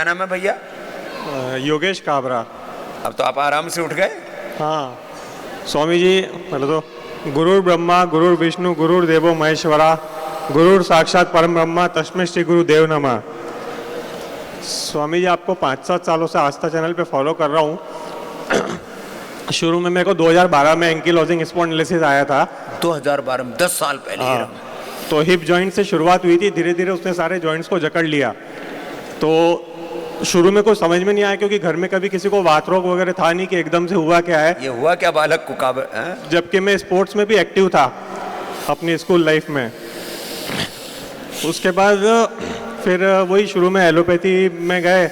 क्या नाम है भैया? योगेश काबरा। अब तो आप आराम से उठ गए। हाँ स्वामी जी, पहले तो गुरुर ब्रह्मा गुरुर विष्णु गुरुर देवो महेश्वरा गुरुर साक्षात परम ब्रह्मा तस्मै श्री गुरु देव नमः। स्वामी जी, आपको 5-7 सालों से आस्था चैनल पे फॉलो कर रहा हूँ। शुरू में मेरे को 2012 में एंकिलोजिंग स्पॉन्डिलोसिस आया था। 2012 में 10 साल पहले। हाँ, तो हिप जॉइंट से शुरुआत हुई थी, धीरे धीरे उसने सारे जॉइंट्स को जकड़ लिया। तो शुरू में कुछ समझ में नहीं आया, क्योंकि घर में कभी किसी को वात रोग वगैरह था नहीं कि एकदम से हुआ क्या है। ये हुआ क्या बालक को जबकि मैं स्पोर्ट्स में भी एक्टिव था अपनी स्कूल लाइफ में। उसके बाद फिर वही शुरू में एलोपैथी में गए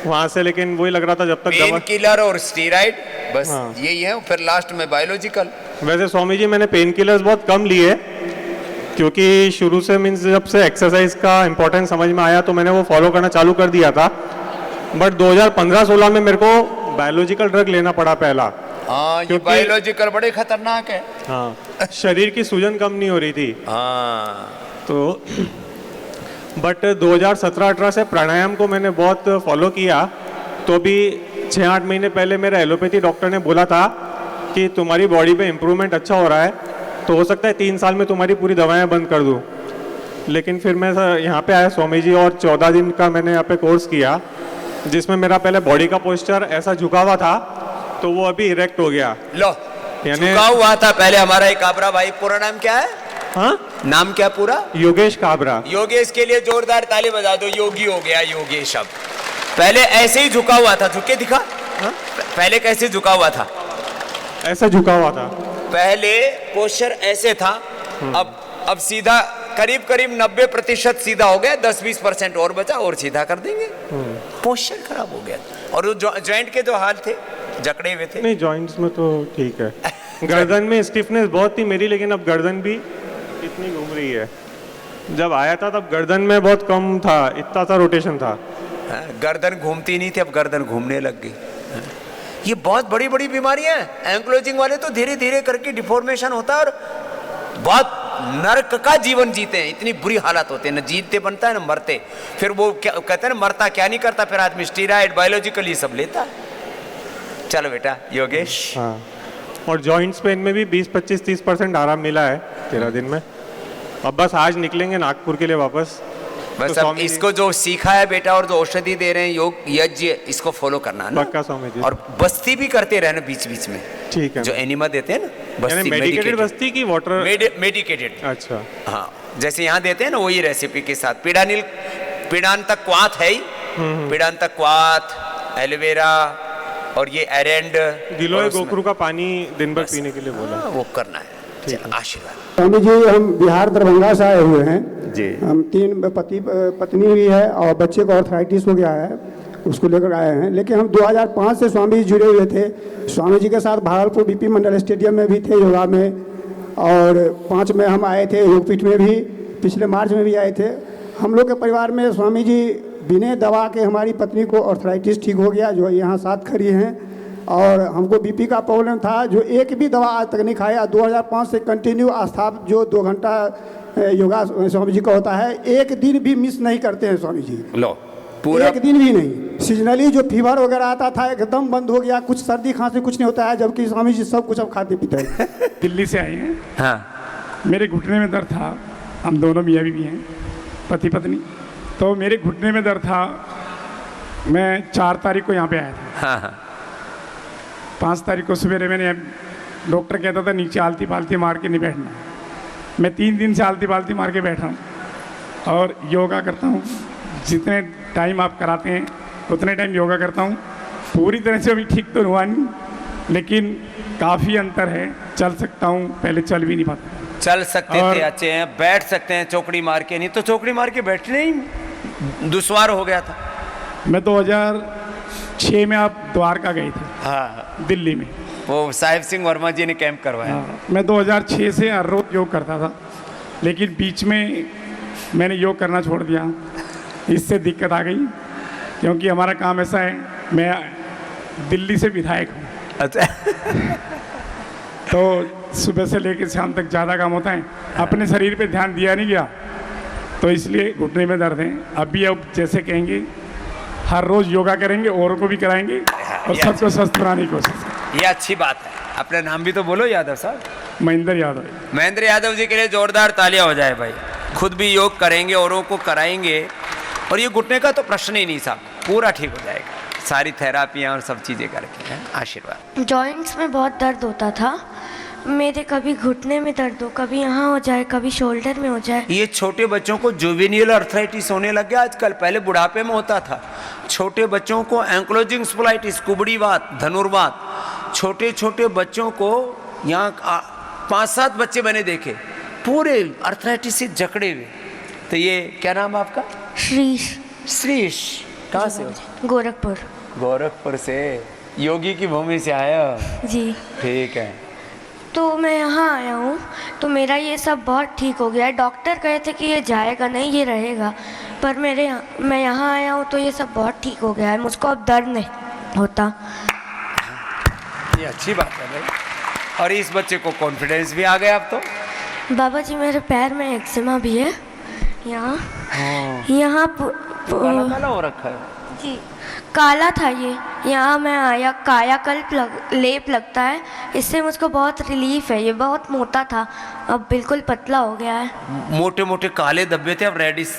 वहाँ से, लेकिन वही लग रहा था जब तक पेन किलर और स्टीराइड बस। हाँ। यही है, फिर लास्ट में बायोलॉजिकल। वैसे स्वामी जी, मैंने पेन किलर्स बहुत कम लिए, क्योंकि शुरू से मीन्स जब से एक्सरसाइज का इम्पोर्टेंस समझ में आया तो मैंने वो फॉलो करना चालू कर दिया था। बट 2015-16 में मेरे को बायोलॉजिकल ड्रग लेना पड़ा पहला। हाँ, ये बायोलॉजिकल बड़े खतरनाक है। हाँ, शरीर की सूजन कम नहीं हो रही थी। हाँ, तो बट 2017-18 से प्राणायाम को मैंने बहुत फॉलो किया। तो भी 6-8 महीने पहले मेरे एलोपैथी डॉक्टर ने बोला था कि तुम्हारी बॉडी पे इम्प्रूवमेंट अच्छा हो रहा है, तो हो सकता है 3 साल में तुम्हारी पूरी दवाएं बंद कर दूँ। लेकिन फिर मैं यहाँ पे आया स्वामी जी, और 14 दिन का मैंने यहाँ पे कोर्स किया, जिसमें मेरा पहले बॉडी का पोस्चर ऐसा झुका हुआ था, तो वो अभी इरेक्ट हो गया। लो, झुका हुआ था पहले हमारा एक काबरा भाई। पूरा नाम क्या है? हाँ, नाम क्या पूरा? योगेश काबरा। योगेश के लिए जोरदार ताली बजा दो। योगी हो गया योगेश। अब पहले ऐसे ही झुका हुआ था, झुक के दिखा। हाँ? पहले कैसे झुका हुआ था? ऐसा झुका हुआ था पहले, पोस्चर ऐसे था। अब सीधा करीब करीब 90% सीधा हो गया, 10-20% और बचा, और सीधा कर देंगे। पोस्चर खराब हो गया। और जॉइंट के जो हाल थे, जकड़े हुए थे। नहीं, जॉइंट्स में तो ठीक है। गर्दन में स्टिफनेस बहुत थी मेरी, लेकिन अब गर्दन भी इतनी घूम रही है। जब आया था तब गर्दन में बहुत कम था, इतना सा रोटेशन था। गर्दन घूमती नहीं थी, अब गर्दन घूमने लग गई। ये बहुत बड़ी बड़ी बीमारियां हैं। एंक्लोजिंग वाले तो धीरे धीरे करके डिफॉर्मेशन होता है और बहुत नरक का जीवन जीते हैं। इतनी बुरी हालत होते हैं, न जीते बनता है न मरते। फिर वो क्या कहते हैं ना, मरता क्या नहीं करता, फिर आदमी स्टीराइड बायोलॉजिकल ये सब लेता है। चलो बेटा योगेश। हाँ, और जॉइंट्स पेन में भी 20-25-30% आराम मिला है 13 दिन में। अब बस आज निकलेंगे नागपुर के लिए वापस। बस तो अब इसको जो सीखा है बेटा, और जो औषधि दे रहे हैं योग यज्ञ, इसको फॉलो करना है ना। पक्का स्वामी जी। और बस्ती भी करते रहना बीच बीच में। ठीक है। जो एनिमा देते हैं ना, बस्ती मेडिकेटेड बस्ती की वाटर मेडिकेटेड। अच्छा, हाँ, जैसे यहाँ देते हैं ना, वही रेसिपी के साथ। पीड़ांतक क्वाथ है ही, पीड़ांतक क्वाथ, एलोवेरा और ये एरेंड, गिलोय गोखरू का पानी दिन भर पीने के लिए बोला। वो करना है। आशीर्वाद। स्वामी जी, हम बिहार दरभंगा से आए हुए हैं जी। हम 3 पत्नी भी है और बच्चे को आर्थराइटिस हो गया है, उसको लेकर आए हैं। लेकिन हम 2005 से स्वामी जी जुड़े हुए थे। स्वामी जी के साथ भागलपुर बीपी मंडल स्टेडियम में भी थे योगा में, और 5 में हम आए थे योगपीठ में भी, पिछले मार्च में भी आए थे। हम लोग के परिवार में स्वामी जी बिना दवा के हमारी पत्नी को आर्थराइटिस ठीक हो गया, जो यहाँ साथ खड़ी हैं। और हमको बीपी का प्रॉब्लम था, जो एक भी दवा आज तक नहीं खाया। 2005 से कंटिन्यू आस्था, जो 2 घंटा योगा स्वामी जी का होता है, एक दिन भी मिस नहीं करते हैं स्वामी जी। लो, पूरा एक दिन भी नहीं। सीजनली जो फीवर वगैरह आता था एकदम बंद हो गया, कुछ सर्दी खांसी कुछ नहीं होता है, जबकि स्वामी जी सब कुछ अब खाते पीते हैं। दिल्ली से आए हैं। हाँ, मेरे घुटने में दर्द था। हम दोनों मियाँ बीवी हैं, पति पत्नी। तो मेरे घुटने में दर्द था। मैं 4 तारीख को यहाँ पे आया था। हाँ, हाँ। 5 तारीख को सवेरे मैंने, डॉक्टर कहता था नीचे आलती पालती मार के नहीं बैठना। मैं 3 दिन से आलती पालती मार के बैठा हूँ और योगा करता हूँ। जितने टाइम आप कराते हैं उतने टाइम योगा करता हूँ। पूरी तरह से अभी ठीक तो हुआ नहीं, लेकिन काफ़ी अंतर है। चल सकता हूँ, पहले चल भी नहीं पाता। चल सकते थे, अच्छे हैं, बैठ सकते हैं चौकड़ी मार के, नहीं तो चौकड़ी मार के बैठने ही दुश्वार हो गया था। मैं 2006 में आप द्वारका गए थे। हाँ, दिल्ली में, वो साहिब सिंह वर्मा जी ने कैंप करवाया। हाँ, मैं 2006 से हर रोज योग करता था, लेकिन बीच में मैंने योग करना छोड़ दिया। इससे दिक्कत आ गई, क्योंकि हमारा काम ऐसा है, मैं दिल्ली से विधायक हूँ। अच्छा। तो सुबह से लेकर शाम तक ज़्यादा काम होता है, अपने शरीर पे ध्यान दिया नहीं गया, तो इसलिए घुटने में दर्द है। अभी अब जैसे कहेंगे हर रोज योगा करेंगे, औरों को भी कराएंगे और ये सबको स्वस्थ बनाने की कोशिश करेंगे। ये अच्छी बात है। अपना नाम भी तो बोलो यादव साहब। महेंद्र यादव। महेंद्र यादव जी के लिए जोरदार तालियां हो जाए भाई। खुद भी योग करेंगे, औरों को कराएंगे, और ये घुटने का तो प्रश्न ही नहीं साहब, पूरा ठीक हो जाएगा सारी थेरापियां और सब चीज़ें करके। हैं? आशीर्वाद। जॉइंट्स में बहुत दर्द होता था मेरे, कभी घुटने में दर्द हो, कभी यहाँ हो जाए, कभी शोल्डर में हो जाए। ये छोटे बच्चों को जुवेनियल अर्थराइटिस होने लग गया आजकल, पहले बुढ़ापे में होता था। छोटे बच्चों को एंक्लोजिंग स्पोलाइटिस, कुबड़ीवात, धनुर्वात, छोटे छोटे बच्चों को यहाँ 5-7 बच्चे मैंने देखे पूरे अर्थराइटिस से जकड़े हुए। तो ये क्या नाम है आपका? श्रीश। श्रीश। कहाँ से हो? गोरखपुर। गोरखपुर से, योगी की भूमि से आए हो? जी। ठीक है। तो मैं यहाँ आया हूँ तो मेरा ये सब बहुत ठीक हो गया है। डॉक्टर कहे थे कि ये जाएगा नहीं, ये रहेगा, पर मैं यहाँ आया हूँ तो ये सब बहुत ठीक हो गया है, मुझको अब दर्द नहीं होता। ये अच्छी बात है भाई। और इस बच्चे को कॉन्फिडेंस भी आ गया अब तो। बाबा जी मेरे पैर में एक्जिमा भी है, यहाँ काला काला हो रखा है जी, काला था ये। यहाँ मैं आया, कायाकल्प लेप लगता है, इससे मुझको बहुत रिलीफ है। ये बहुत मोटा था, अब बिल्कुल पतला हो गया है। मोटे मोटे काले धब्बे थे, अब रेडिस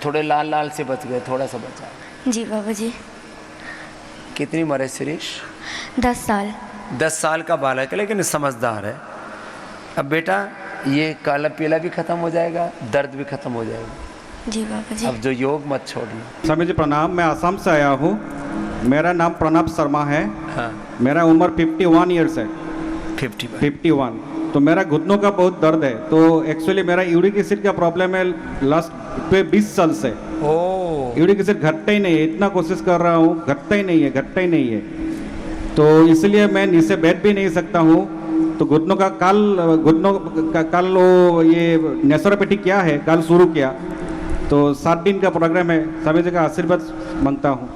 थोड़े लाल लाल से बच गए, थोड़ा सा बचा। जी बाबा जी। कितनी उम्र है शिरीष? 10 साल। 10 साल का बालक है लेकिन समझदार है। अब बेटा ये काला पीला भी खत्म हो जाएगा, दर्द भी खत्म हो जाएगा। जी बाबा जी। अब जो योग मत छोड़ना। स्वामी जी प्रणाम, मैं असम से आया हूँ। मेरा नाम प्रणब शर्मा है। हाँ। मेरा उम्र 51 ईयर्स है। 51। तो मेरा घुटनों का बहुत दर्द है। तो एक्चुअली मेरा यूरिक एसिड का प्रॉब्लम है लास्ट 20 साल से। यूरिक एसिड घटता ही नहीं है, इतना कोशिश कर रहा हूँ, घटता ही नहीं है। तो इसलिए मैं नीचे बैठ भी नहीं सकता हूँ। तो घुटनों का कल वो ये नेचुरोपैथी क्या है, कल शुरू किया। तो 7 दिन का प्रोग्राम है, स्वामी जी का आशीर्वाद मांगता हूँ।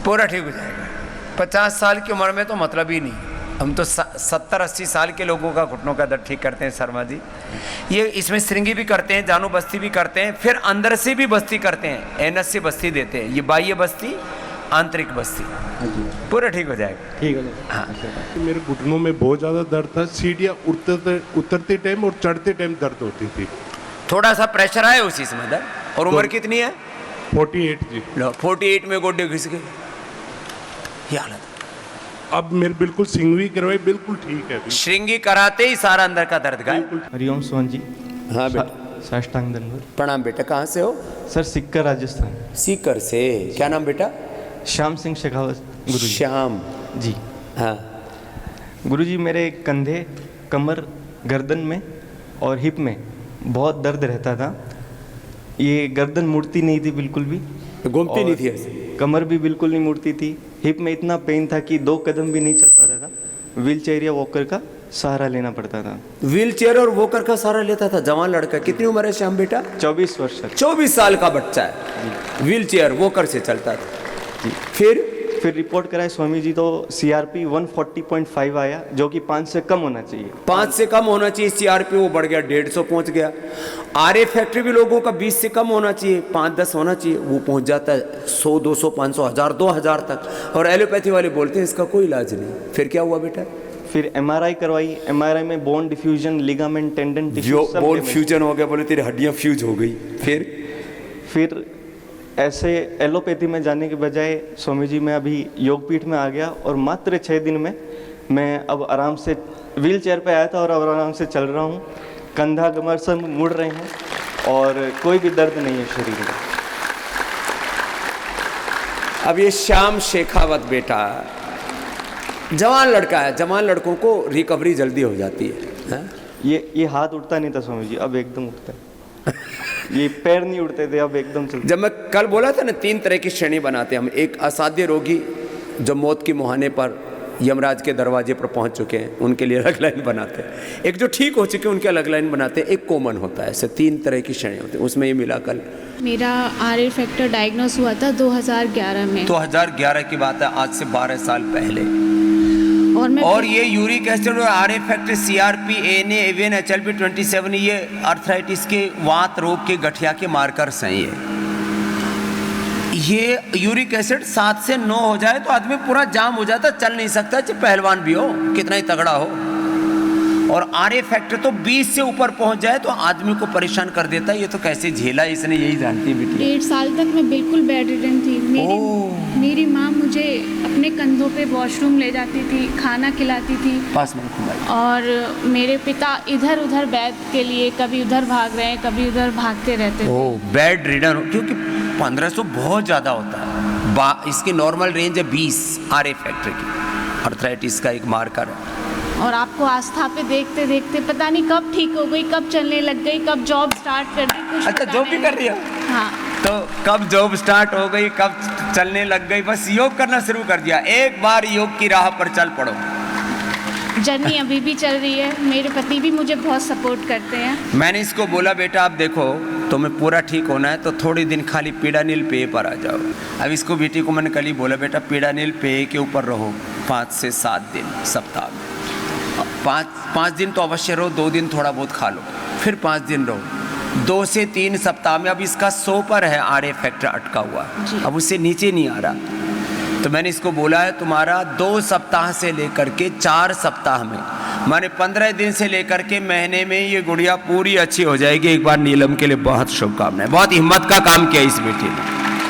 पूरा ठीक हो जाएगा। 50 साल की उम्र में तो मतलब ही नहीं। हम तो 70-80 साल के लोगों का घुटनों का दर्द ठीक करते हैं शर्मा जी। ये इसमें श्रृंगी भी करते हैं, जानो बस्ती भी करते हैं, फिर अंदर से भी बस्ती करते हैं, एनस से बस्ती देते हैं। ये बाह्य बस्ती, आंतरिक बस्ती, पूरा ठीक हो जाएगा। ठीक है। हाँ। मेरे घुटनों में बहुत ज़्यादा दर्द था, सीढ़ियाँ उतरते टाइम और चढ़ते टाइम दर्द होती थी। थोड़ा सा प्रेशर आया उसी समय दर्द। और उम्र कितनी है? 48 जी। लो 48 में गोड्डे घिस गए, ये हालत। अब मेरे बिल्कुल सिंगवी करवाई, बिल्कुल ठीक है अभी। श्रृंगी कराते ही सारा अंदर का दर्द गायब। हरिओम सोहन जी। हाँ बेटा। साष्टांग दंडवत। प्रणाम बेटा। कहाँ से हो? सर सिक्कर राजस्थान। सीकर से। क्या नाम बेटा? श्याम सिंह शेखावत गुरुजी। श्याम जी। हाँ। गुरुजी मेरे कंधे, कमर, गर्दन में और हिप में बहुत दर्द रहता था। ये गर्दन मुड़ती नहीं थी बिल्कुल भी, घूमती नहीं थी ऐसे। कमर भी बिल्कुल नहीं मुड़ती थी। हिप में इतना पेन था कि 2 कदम भी नहीं चल पाता था। व्हील चेयर या वॉकर का सहारा लेना पड़ता था। व्हील चेयर और वॉकर का सहारा लेता था जवान लड़का। कितनी उम्र है श्याम बेटा? 24 वर्ष। 24 साल का बच्चा है, व्हील चेयर वॉकर से चलता था। फिर रिपोर्ट कराए स्वामी जी तो CRP 140.5 आया, जो कि 5 से कम होना चाहिए। 5 से कम होना चाहिए CRP, वो बढ़ गया 150 पहुंच गया। RA फैक्ट्री भी लोगों का 20 से कम होना चाहिए, 5-10 होना चाहिए, वो पहुंच जाता है 100, 200, 500, 1000, 2000 तक। और एलोपैथी वाले बोलते हैं इसका कोई इलाज नहीं। फिर क्या हुआ बेटा? फिर MRI करवाई। MRI में bone diffusion, ligament, tendon, tissue सब बोन damage। फ्यूजन हो गया, बोले तेरी हड्डियां फ्यूज हो गई। फिर ऐसे एलोपैथी में जाने के बजाय स्वामी जी मैं अभी योगपीठ में आ गया और मात्र 6 दिन में मैं अब आराम से व्हील चेयर पे आया था और अब आराम से चल रहा हूँ। कंधा कमर सब मुड़ रहे हैं और कोई भी दर्द नहीं है शरीर में। अब ये श्याम शेखावत बेटा जवान लड़का है। जवान लड़कों को रिकवरी जल्दी हो जाती है। ये हाथ उठता नहीं था स्वामी जी, अब एकदम उठता है। ये पैर नहीं उठते थे, अब एकदम चलते। जब मैं कल बोला था ना 3 तरह की श्रेणी बनाते हैं हम। एक असाध्य रोगी जो मौत के मुहाने पर यमराज के दरवाजे पर पहुंच चुके हैं, उनके लिए अलग लाइन बनाते हैं। एक जो ठीक हो चुके हैं उनके अलग लाइन बनाते हैं। एक कॉमन होता है। ऐसे 3 तरह की श्रेणी होती है, उसमें ये मिला कल। मेरा RA फैक्टर डायग्नोस हुआ था 2011 में। 2011 की बात है, आज से 12 साल पहले। और और ये यूरिक एसिड और RA factor, CRP, ANA, AVN, HLP27 ये आर्थराइटिस के, वात रोग के, गठिया के मार्कर्स हैं। ये यूरिक एसिड 7 से 9 हो जाए तो आदमी पूरा जाम हो जाता, चल नहीं सकता, चाहे पहलवान भी हो, कितना ही तगड़ा हो। और आरए फैक्टर तो 20 से ऊपर पहुंच जाए तो आदमी को परेशान कर देता है। ये तो कैसे झेला इसने, यही जानती है बेटी। 1.5 साल तक मैं बिल्कुल बेड रिडन थी। मेरी माँ मुझे अपने कंधों पे वॉशरूम ले जाती थी, खाना खिलाती थी। पास में घुमाई। और मेरे पिता इधर उधर बैठ के लिए कभी उधर भाग रहे हैं, कभी उधर भागते रहते थे। बेड रिडन, क्योंकि 1500 बहुत ज़्यादा होता है। इसकी नॉर्मल रेंज है 20 आरए फैक्टर की। आर्थराइटिस का एक मार्कर है। और आपको आस्था पे देखते देखते पता नहीं कब ठीक हो गई, कब चलने लग गई, कब जॉब स्टार्ट कर दी, कुछ अच्छा, जॉब भी कर रही है? हाँ। तो कब जॉब स्टार्ट हो गई, कब चलने लग गई, बस योग करना शुरू कर दिया। एक बार योग की राह पर चल पड़ो। जर्नी अभी भी चल रही है। मेरे पति भी मुझे बहुत सपोर्ट करते हैं। मैंने इसको बोला, बेटा आप देखो तुम्हें पूरा ठीक होना है तो थोड़ी दिन खाली पीडानिल पेय पर आ जाओ। अब इसको बेटी को मैंने कल ही बोला, बेटा पीडानिल पेय के ऊपर रहो 5 से 7 दिन सप्ताह में। 5 दिन तो अवश्य रहो, 2 दिन थोड़ा बहुत खा लो, फिर 5 दिन रहो, 2 से 3 सप्ताह में। अब इसका 100 पर है आरए फैक्टर अटका हुआ, अब उससे नीचे नहीं आ रहा। तो मैंने इसको बोला है तुम्हारा 2 सप्ताह से लेकर के 4 सप्ताह में, माने 15 दिन से लेकर के महीने में ये गुड़िया पूरी अच्छी हो जाएगी। एक बार नीलम के लिए बहुत शुभकामनाएं। बहुत हिम्मत का काम किया इस बेटी ने।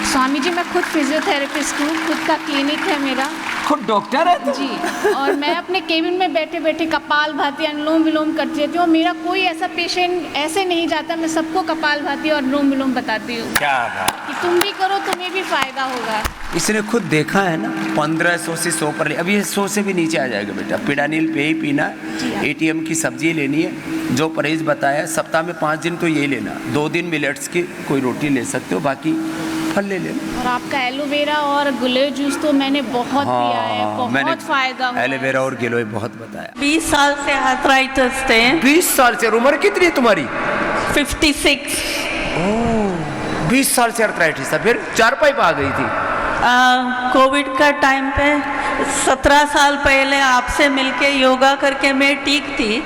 स्वामी जी, मैं खुद फिजियोथेरेपिस्ट हूँ, खुद का क्लिनिक है मेरा। खुद डॉक्टर है जी। और मैं अपने केबिन में बैठे बैठे कपाल भाती, अनुलोम विलोम करती रहती हूँ। और मेरा कोई ऐसा पेशेंट ऐसे नहीं जाता, मैं सबको कपाल भाती और अनुलोम विलोम बताती हूँ। क्या बात, कि तुम भी करो, तुम्हें भी फायदा होगा। इसने खुद देखा है ना। 1500 से 100 पर, अभी ये 100 से भी नीचे आ जाएगा बेटा। पीडानिल पेय पीना, एटीएम की सब्जी लेनी है, जो परहेज बताया, सप्ताह में 5 दिन तो यही लेना। 2 दिन मिलेट्स की कोई रोटी ले सकते हो, बाकी फल ले लेना। और आपका एलोवेरा और गिलोय जूस तो मैंने बहुत पिया है, बहुत फायदा हुआ है। एलोवेरा और गिलोय बहुत बताया। 20 साल से आर्थराइटिस थे। 20 साल से? उम्र कितनी है तुम्हारी? 56। 20 साल से आर्थराइटिस था, फिर चारपाई पे आ गई थी? कोविड का टाइम पे 17 साल पहले आपसे मिलके योगा करके मैं ठीक थी।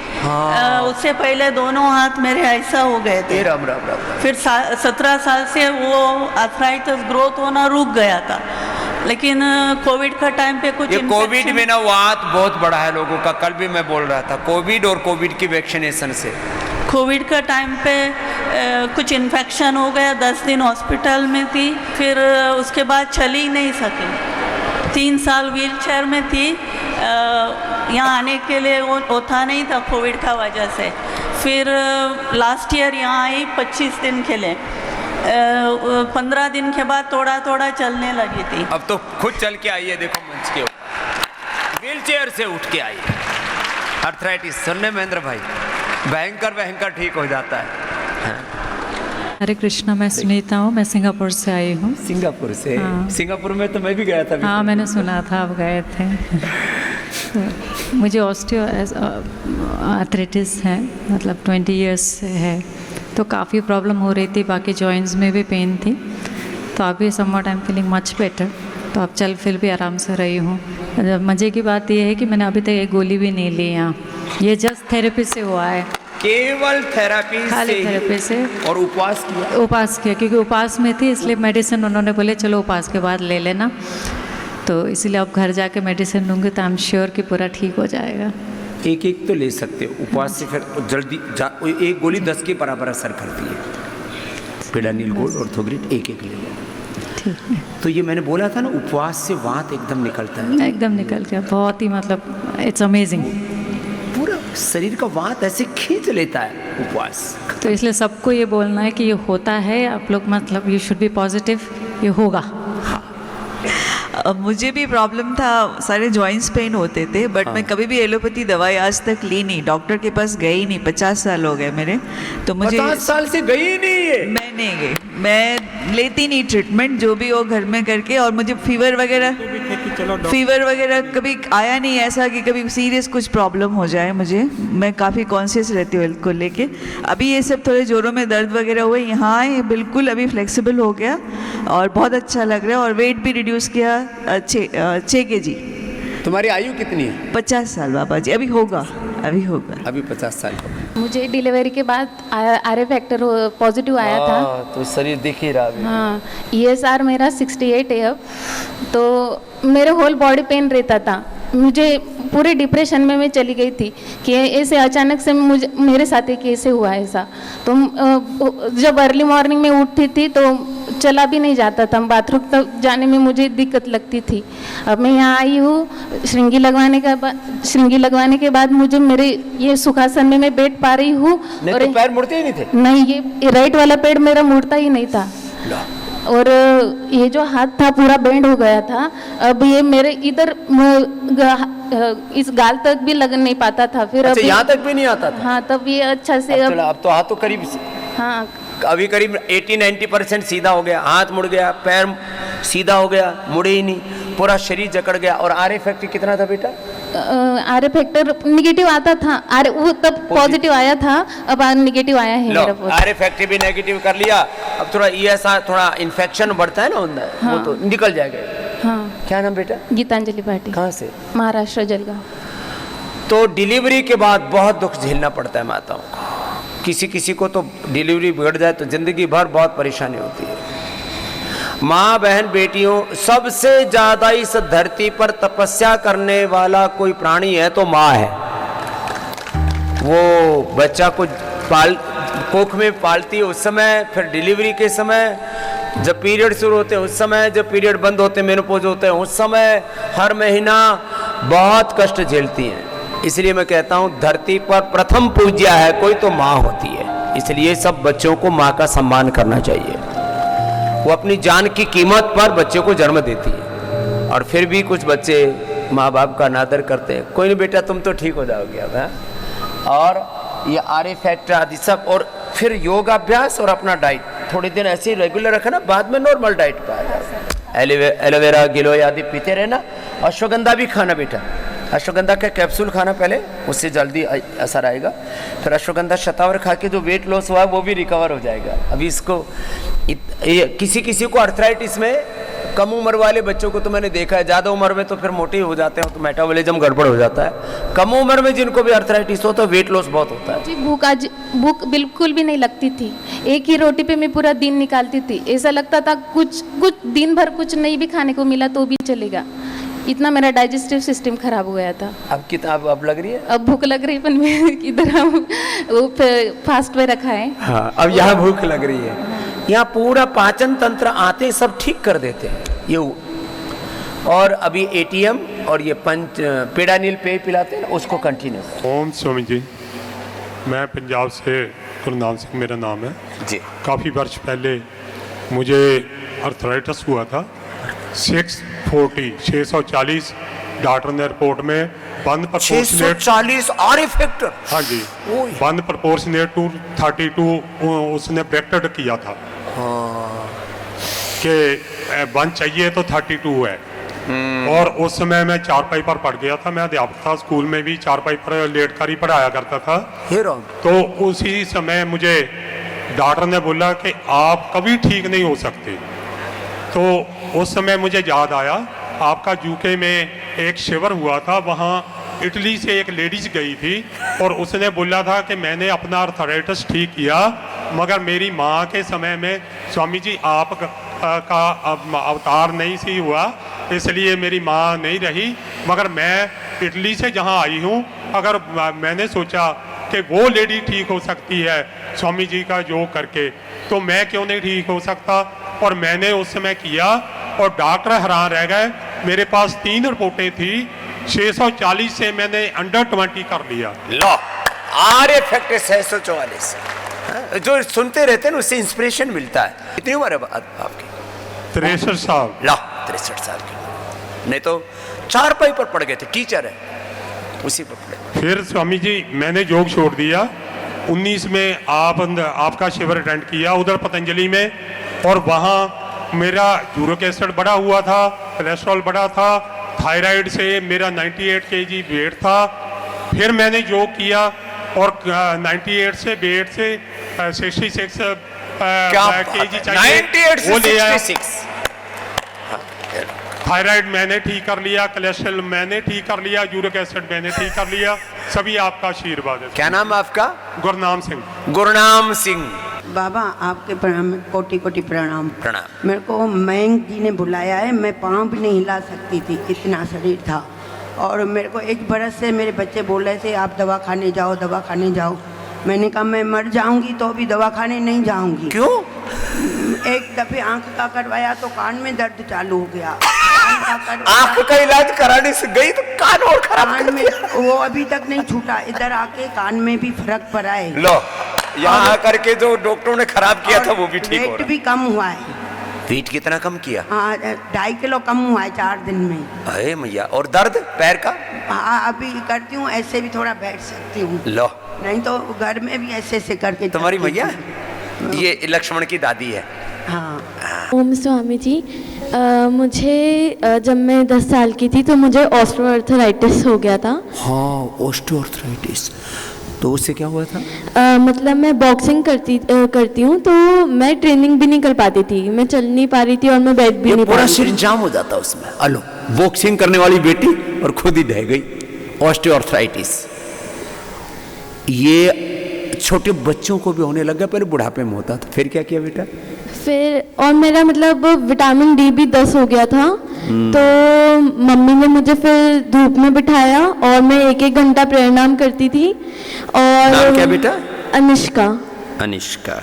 उससे पहले दोनों हाथ मेरे ऐसा हो गए थे। राम राम राम। फिर 17 साल से वो आर्थराइटिस ग्रोथ होना रुक गया था, लेकिन कोविड का टाइम पे कुछ ये कोविड में ना वात बहुत बड़ा है लोगों का। कल भी मैं बोल रहा था, कोविड और कोविड की वैक्सीनेशन से। कोविड का टाइम पे कुछ इन्फेक्शन हो गया, 10 दिन हॉस्पिटल में थी, फिर उसके बाद चल ही नहीं सकी। 3 साल व्हील चेयर में थी। यहाँ आने के लिए वो होता नहीं था कोविड का वजह से। फिर लास्ट ईयर यहाँ आई, 25 दिन खेले। 15 दिन के बाद थोड़ा थोड़ा चलने लगी थी। अब तो खुद चल के आई है, देखो मंच के ऊपर व्हील चेयर से उठ के आई है। आर्थराइटिस सुनने महेंद्र भाई, भयंकर भयंकर ठीक हो जाता है। हरे कृष्णा, मैं सुनीता हूँ, मैं सिंगापुर से आई हूँ। सिंगापुर से? हाँ। सिंगापुर में तो मैं भी गया था। हाँ, मैंने सुना था आप गए थे। तो मुझे ऑस्टियो आर्थराइटिस है, मतलब 20 इयर्स से है। तो काफ़ी प्रॉब्लम हो रही थी, बाकी जॉइंट्स में भी पेन थी। तो अभी somewhat I am feeling much better. तो अब चल फिर भी आराम से रही हूँ। मज़े की बात यह है कि मैंने अभी तक एक गोली भी नहीं ली यहाँ। ये जस्ट थेरेपी से हुआ है, केवल थेरेपी खाली थेरेपी से। और उपवास किया? उपवास किया, क्योंकि उपवास में थी, इसलिए मेडिसिन उन्होंने बोले चलो उपवास के बाद ले लेना। तो इसीलिए अब घर जाके मेडिसिन लूँगी तो आई एम श्योर कि पूरा ठीक हो जाएगा। एक एक तो ले सकते हो, उपवास से फिर जल्दी एक गोली 10 के बराबर असर करती है। पीडानिल गोल्ड और थोग्रिट एक एक ले लो। ठीक है। तो ये मैंने बोला था ना, उपवास से वात एकदम निकलता है। एकदम निकल गया, बहुत ही, मतलब इट्स अमेजिंग। पूरा शरीर का वात ऐसे खींच लेता है उपवास। तो इसलिए सबको ये बोलना है कि ये होता है, आप लोग मतलब यू शुड बी पॉजिटिव, ये होगा। मुझे भी प्रॉब्लम था, सारे जॉइंट्स पेन होते थे, बट मैं कभी भी एलोपैथी दवाई आज तक ली नहीं, डॉक्टर के पास गई नहीं। 50 साल हो गए मेरे। तो मुझे 50 साल से गई नहीं है? मैं नहीं गई, मैं लेती नहीं ट्रीटमेंट, जो भी हो घर में करके। और मुझे फीवर वगैरह कभी आया नहीं ऐसा कि कभी सीरियस कुछ प्रॉब्लम हो जाए मुझे। मैं काफ़ी कॉन्शियस रहती हूँ हेल्थ को लेके। अभी ये सब थोड़े जोरों में दर्द वगैरह हुए, यहाँ ये बिल्कुल अभी फ्लेक्सिबल हो गया और बहुत अच्छा लग रहा है। और वेट भी रिड्यूस किया 6 kg। तुम्हारी आयु कितनी है? 50 साल बाबा जी, अभी होगा। अभी होगा। अभी 50 साल का। मुझे डिलीवरी के बाद आर फैक्टर पॉजिटिव आया था। तो शरीर दिख ही रहा है। हाँ, ESR मेरा 68 है अब। तो मेरे होल बॉडी पेन रहता था, मुझे पूरे डिप्रेशन में मैं चली गई थी कि ऐसे अचानक से मुझे मेरे साथ कैसे हुआ ऐसा। तो जब अर्ली मॉर्निंग में उठती थी तो चला भी नहीं जाता था, बाथरूम तक जाने में मुझे दिक्कत लगती थी। अब मैं यहाँ आई हूँ, श्रृंगी लगवाने के बाद मुझे मेरे ये सुखासन में मैं बैठ पा रही हूँ। और तो पैर मुड़ते ही नहीं थे? नहीं, ये राइट वाला पैर मेरा मुड़ता ही नहीं था। और ये जो हाथ था पूरा बेंड हो गया था। अब ये मेरे इधर इस गाल तक भी लग नहीं पाता था। फिर अच्छा, यहाँ तक भी नहीं आता था? हाँ, तब ये अच्छा से अब तो हाथ तो करीब, हाँ अभी करीब 80-90% सीधा हो गया, हाथ मुड़ गया, पैर सीधा हो गया, मुड़े ही नहीं, पूरा शरीर जकड़ गया। और RA फैक्टर कितना था बेटा? RA फैक्टर निगेटिव आता था, वो तब पॉजिटिव आया था, अब निगेटिव आया है मेरा। RA फैक्टर भी नेगेटिव कर लिया। अब थोड़ा ESR, थोड़ा इन्फेक्शन बढ़ता है ना अंदर, हाँ। वो तो निकल जाएगा। हाँ। क्या नाम बेटा? गीतांजलि पाटिल। कहाँ से? महाराष्ट्र, जलगांव। तो डिलीवरी के बाद बहुत दुख झेलना पड़ता है माताओं को। किसी को तो डिलीवरी बिगड़ जाए तो जिंदगी भर बहुत परेशानी होती है। माँ बहन बेटियों, सबसे ज्यादा इस धरती पर तपस्या करने वाला कोई प्राणी है तो माँ है। वो बच्चा को कोख में पालती है उस समय, फिर डिलीवरी के समय, जब पीरियड शुरू होते हैं उस समय, जब पीरियड बंद होते हैं, मेनोपॉज होते हैं उस समय, हर महीना बहुत कष्ट झेलती हैं। इसलिए मैं कहता हूँ धरती पर प्रथम पूज्या है कोई तो माँ होती है। इसलिए सब बच्चों को माँ का सम्मान करना चाहिए। वो अपनी जान की कीमत पर बच्चे को जन्म देती है। और फिर भी कुछ बच्चे माँ बाप का अनादर करते हैं। कोई नहीं बेटा, तुम तो ठीक हो जाओगे अब। है और ये RA फैक्टर आदि सब, और फिर योगाभ्यास और अपना डाइट थोड़ी दिन ऐसे ही रेगुलर रखना, बाद में नॉर्मल डाइट पर आ जाए। एलोवेरा गिलोय आदि पीते रहना। अश्वगंधा भी खाना बेटा, अश्वगंधा का कैप्सूल खाना पहले, उससे जल्दी असर आएगा। फिर अश्वगंधा शतावर खा के जो वेट लॉस हुआ है वो भी रिकवर हो जाएगा। अभी इसको किसी को अर्थराइटिस में, कम उम्र वाले बच्चों को तो मैंने देखा है, ज़्यादा उम्र में तो फिर मोटे हो जाते हैं तो मेटाबॉलिज्म गड़बड़ हो जाता है। कम उम्र में जिनको भी अर्थराइटिस हो तो वेट लॉस बहुत होता है। जी, भूख बिल्कुल भी नहीं लगती थी। एक ही रोटी पे मैं पूरा दिन निकालती थी। ऐसा लगता था कुछ दिन भर कुछ नहीं भी खाने को मिला तो भी चलेगा। इतना मेरा डाइजेस्टिव सिस्टम खराब हो गया था। अब कितना अब लग रही है? अब भूख लग रही है, पर मैं इधर वो फास्ट में रखा है। हाँ, अब यहाँ भूख लग रही है। यहाँ पूरा पाचन तंत्र आते सब ठीक कर देते हैं ये। और अभी ATM और ये पेडानिल पेय पिलाते हैं, उसको कंटिन्यू। ओम स्वामी जी, मैं पंजाब से गुरनाम सिंह मेरा नाम है जी। काफ़ी वर्ष पहले मुझे अर्थराइटिस हुआ था। 640 डॉक्टर ने रिपोर्ट में बंद प्रपोर्शनेट 640 RA फैक्टर। हाँ जी, बंद प्रपोर्शनेट टू 32 उसने ब्रैकेट किया था। हाँ। कि बंद चाहिए तो 32 है। और उस समय मैं चारपाई पर पढ़ गया था। मैं अध्यापक था, स्कूल में भी चारपाई पर लेट कर ही पढ़ाया करता था। तो उसी समय मुझे डॉक्टर ने बोला कि आप कभी ठीक नहीं हो सकते। तो उस समय मुझे याद आया, आपका यूके में एक शिविर हुआ था, वहाँ इटली से एक लेडीज गई थी और उसने बोला था कि मैंने अपना अर्थराइटिस ठीक किया, मगर मेरी माँ के समय में स्वामी जी आप का अवतार नहीं सी हुआ, इसलिए मेरी माँ नहीं रही। मगर मैं इटली से जहाँ आई हूँ, अगर मैंने सोचा कि वो लेडी ठीक हो सकती है स्वामी जी का योग करके, तो मैं क्यों नहीं ठीक हो सकता। और मैंने उस समय किया और डॉक्टर हैरान रह गए। मेरे पास 3 रिपोर्टें थी, 640 से मैंने अंडर 20 कर लिया। लो, RA फैक्टर 644। जो सुनते रहते हैं ना उससे इंस्पिरेशन मिलता है। कितनी उम्र है आपकी? 63 साल। ला, 63 साल की। नहीं तो चारपाई पर पड़ गए थे, टीचर है उसी पर पड़े। फिर स्वामी जी मैंने योग छोड़ दिया। 19 में आपका शिविर अटेंड किया उधर पतंजलि में, और वहाँ मेरा यूरिक एसिड बढ़ा हुआ था, कोलेस्ट्रॉल बढ़ा था, थायराइड से मेरा 98 kg वेट था। फिर मैंने योग किया और 98 से वेट से 66 kg चाहिए, वो ले आया। थायराइड मैंने ठीक कर लिया, कोलेस्ट्रॉल मैंने ठीक कर लिया, यूरिक एसिड मैंने ठीक कर लिया, सभी आपका आशीर्वाद है। क्या नाम है आपका? गुरनाम सिंह। गुरनाम सिंह। बाबा आपके प्रणाम, कोटि कोटि प्रणाम। प्रणाम। मेरे को मयंक जी ने बुलाया है, मैं पाँव भी नहीं हिला सकती थी, इतना शरीर था। और मेरे को 1 बरस से मेरे बच्चे बोल रहे थे आप दवा खाने जाओ, दवा खाने जाओ। मैंने कहा मैं मर जाऊंगी तो भी दवा खाने नहीं जाऊंगी। क्यों? एक दफे आंख का करवाया तो कान में दर्द चालू हो गया। आंख का इलाज कराने से गई तो कान और खराब कान में वो अभी तक नहीं छूटा, इधर आके कान में भी फर्क पड़ा है। लो यहाँ आकर के जो डॉक्टरों ने खराब किया था वो भी ठीक हो रहा वेट भी कम हुआ है। वेट कितना कम किया? हाँ 2.5 किलो कम हुआ है 4 दिन में। अरे मैया, और दर्द पैर का? हाँ अभी करती हूँ, ऐसे भी थोड़ा बैठ सकती हूँ। लो नहीं तो घर में भी ऐसे ऐसे करके। तुम्हारी मैया ये लक्ष्मण की दादी है। हाँ। ओम स्वामी जी, मुझे जब मैं 10 साल की थी तो मुझे ऑस्टियोआर्थराइटिस हो गया था। हाँ ऑस्टियोआर्थराइटिस, तो उससे क्या हुआ था? मतलब मैं बॉक्सिंग करती हूँ तो मैं ट्रेनिंग भी नहीं कर पाती थी, मैं चल नहीं पा रही थी और मैं बैठ भी नहीं पा पूरा रही शरीर थी। जाम हो जाता उसमें। अलो, बॉक्सिंग करने वाली बेटी और खुद ही ढह गई। ऑस्टियोआर्थराइटिस ये छोटे बच्चों को भी होने लगा, पहले बुढ़ापे में होता था। फिर क्या किया बेटा? फिर और मेरा मतलब विटामिन डी भी 10 हो गया था, तो मम्मी ने मुझे फिर धूप में बिठाया और मैं 1-1 घंटा प्राणायाम करती थी। और नाम क्या बेटा? अनिष्का। अनिष्का।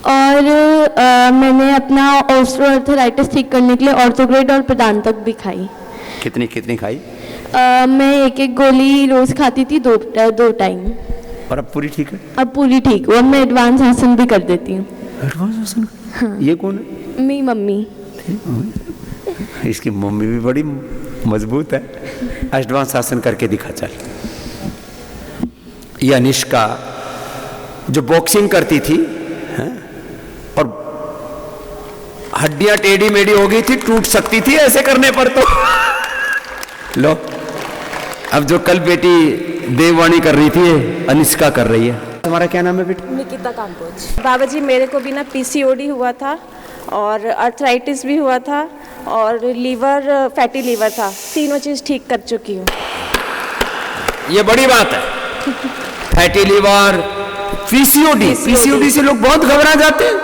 और मैंने अपना ऑस्टियोआर्थराइटिस ठीक करने के लिए ऑर्थोग्रेड और प्रदांतक भी खाई। कितनी कितनी खाई? मैं 1-1 गोली रोज खाती थी 2 टाइम। और अब पूरी ठीक है? अब पूरी ठीक और मैं एडवांस आसन भी कर देती हूँ। एडवांस आसन? हाँ। ये कौन है? मेरी मम्मी। इसकी मम्मी भी बड़ी मजबूत है। एडवांस आसन करके दिखा चल। ये अनिष्का जो बॉक्सिंग करती थी है? और हड्डियां टेढ़ी मेढ़ी हो गई थी, टूट सकती थी ऐसे करने पर तो। लो अब जो कल बेटी देववाणी कर रही थी अनिष्का कर रही है। तुम्हारा क्या नाम है बेटा? निकिता काम्बोज। बाबा जी मेरे को भी ना पीसीओडी हुआ था और अर्थराइटिस भी हुआ था और लीवर फैटी लीवर था, तीनों चीज़ ठीक कर चुकी हूँ। ये बड़ी बात है। Fatty liver, PCOD. पीसीओडी से लोग बहुत घबरा जाते हैं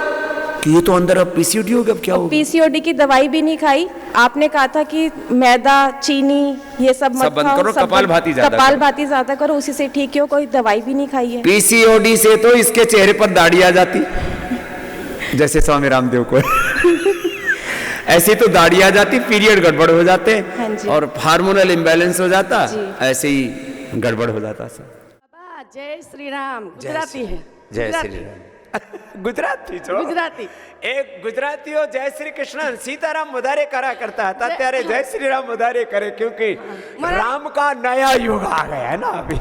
कि ये तो अंदर अब पीसीओडी हो गया, अब क्या होगा? पीसीओडी की दवाई भी नहीं खाई। आपने कहा था कि मैदा, चीनी ये सब मत बंद खाओ, करो, कपालभाति ज्यादा कपाल करो। भाती ज्यादा करो, उसी से ठीक हो। कोई दवाई भी नहीं खाई है। पीसीओडी से तो इसके चेहरे पर दाढ़ी आ जाती, जैसे स्वामी रामदेव को। ऐसी तो दाढ़ी आ जाती, पीरियड गड़बड़ हो जाते हाँ जी। और हार्मोनल इम्बैलेंस हो जाता, जी। ऐसे ही गड़बड़ हो जाता सब। जय श्री राम। गुजराती है। जय श्री राम। ગુજરાતી છો? ગુજરાતી. એક ગુજરાતીઓ જય શ્રી કૃષ્ણ सीताराम વધારે करा करता था, ત્યારે जय श्री राम વધારે करे, क्योंकि राम का नया युग आ गया है ना अभी।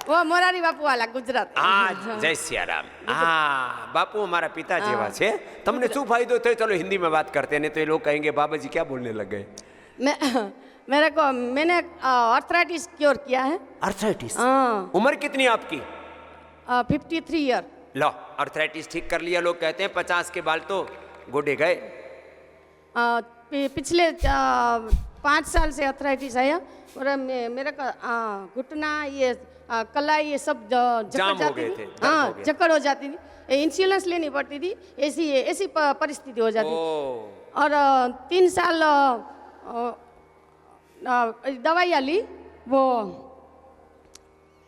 वो मोरारी बापू वाला गुजरात। हाँ जय सिया राम। हाँ बापू हमारा पिता जेवा छे। તમને શું ફાયદો થયો? चलो हिंदी में बात करते हैं, नहीं तो ये लोग कहेंगे बाबा जी क्या बोलने लग गए। मैंने आर्थराइटिस क्योर किया है। आर्थराइटिस? हाँ। उम्र कितनी आपकी? 53 ईयर। लो आर्थराइटिस ठीक कर लिया। लोग कहते हैं 50 के बाल तो गोडे गए। पिछले 5 साल से आर्थराइटिस आया और मेरा घुटना ये कलाई ये सब जाम हो गए थे। हाँ जकड़ हो जाती थी, इंश्योरेंस लेनी पड़ती थी, ऐसी परिस्थिति हो जाती। और 3 साल दवाइयाँ ली, वो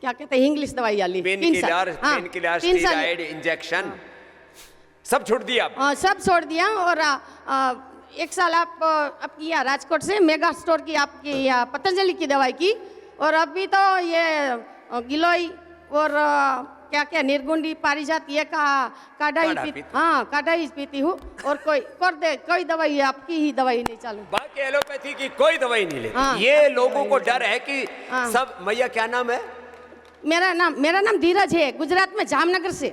क्या कहते हैं इंग्लिश दवाइयाँ ली। पेन किलर, स्टेरॉइड इंजेक्शन सब छोड़ दिया? सब छोड़ दिया। और 1 साल आपकी यहाँ राजकोट से मेगा स्टोर की आपकी यहाँ पतंजलि की दवाई की, और अभी तो ये गिलोई और क्या क्या निर्गुंडी पारिजात ये काढ़ा ही पीती हूँ। और कोई दवाई आपकी ही दवाई नहीं चालू। बाकी एलोपैथी की कोई दवाई नहीं लेती। ये लोगों को डर है कि सब। मैया क्या नाम है? मेरा नाम धीरज है, गुजरात में जामनगर से।